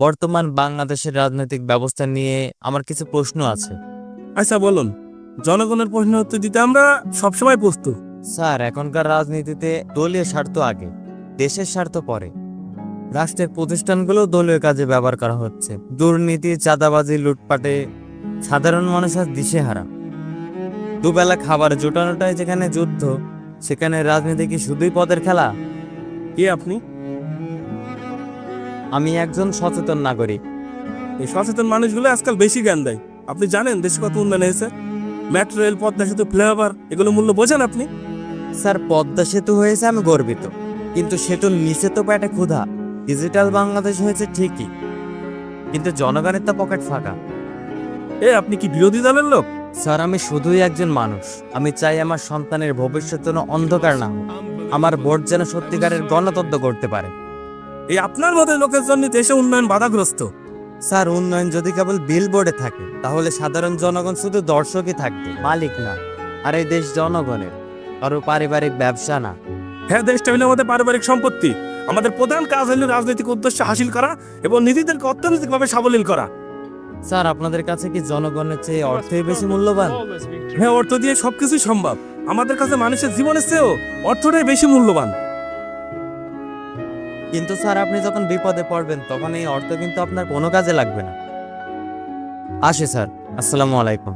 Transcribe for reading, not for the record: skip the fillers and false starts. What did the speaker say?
বর্তমান বাংলাদেশের রাজনৈতিক ব্যবস্থা নিয়ে আমার কিছু প্রশ্ন আছে। আচ্ছা বলুন, জনগণের প্রশ্ন উত্তর দিতে আমরা সবসময় প্রস্তুত। স্যার, এখনকার রাজনীতিতে দলীয় স্বার্থ আগে, দেশের স্বার্থ পরে। রাষ্ট্রের প্রতিষ্ঠানগুলো দলীয় কাজে ব্যবহার করা হচ্ছে। দুর্নীতি, চাঁদাবাজি, লুটপাটে সাধারণ মানুষ আজ দিশেহারা। দুবেলা খাবার জোটানোটাই যেখানে যুদ্ধ, সেখানে রাজনীতি কি শুধুই পদের খেলা? কে আপনি? আমি একজন সচেতন নাগরিক। এই সচেতন মানুষগুলো আজকাল বেশি জ্ঞান দেয়। আপনি জানেন দেশে কত উন্নয়ন হয়েছে? মেট্রো রেল, পদ্মা সেতু, ফ্লাইওভার, এগুলো মূল্য বোঝেন আপনি? স্যার, পদ্মা সেতু হয়েছে, আমি গর্বিত, কিন্তু সেতুর নিচে তো পেটে ক্ষুধা। ডিজিটাল বাংলাদেশ হয়েছে ঠিকই, কিন্তু জনগণের তো পকেট ফাঁকা। আপনি কি বিরোধী দলের লোক? স্যার, আমি শুধুই একজন মানুষ। আমি চাই আমার সন্তানের ভবিষ্যৎ যেন অন্ধকার না হোক। আমার ভোট যেন সত্যিকারের গণতন্ত্র করতে পারে। আপনার মতো লোকের জন্য দেশে উন্নয়ন বাধাগ্রস্ত। স্যার, উন্নয়ন যদি কেবল বিলবোর্ডে থাকে, তাহলে সাধারণ জনগণ শুধু দর্শকই থাকবে, মালিক না। আর এই দেশ জনগণের, কারো পারিবারিক ব্যবসা না। হ্যাঁ, দেশটা হলো আমাদের পারিবারিক সম্পত্তি। আমাদের প্রধান কাজ হলো রাজনৈতিক উদ্দেশ্য হাসিল করা এবং নিজেদেরকে অর্থনৈতিকভাবে সাবলীল করা। স্যার, আপনাদের কাছে কি জনগণের চেয়ে অর্থই বেশি মূল্যবান? হ্যাঁ, অর্থ দিয়ে সবকিছুই সম্ভব। আমাদের কাছে মানুষের জীবনের চেয়েও অর্থটাই বেশি মূল্যবান। কিন্তু স্যার, আপনি যখন বিপদে পড়বেন তখন এই অর্থ কিন্তু আপনার কোনো কাজে লাগবে না। আসে স্যার, আসসালামু আলাইকুম।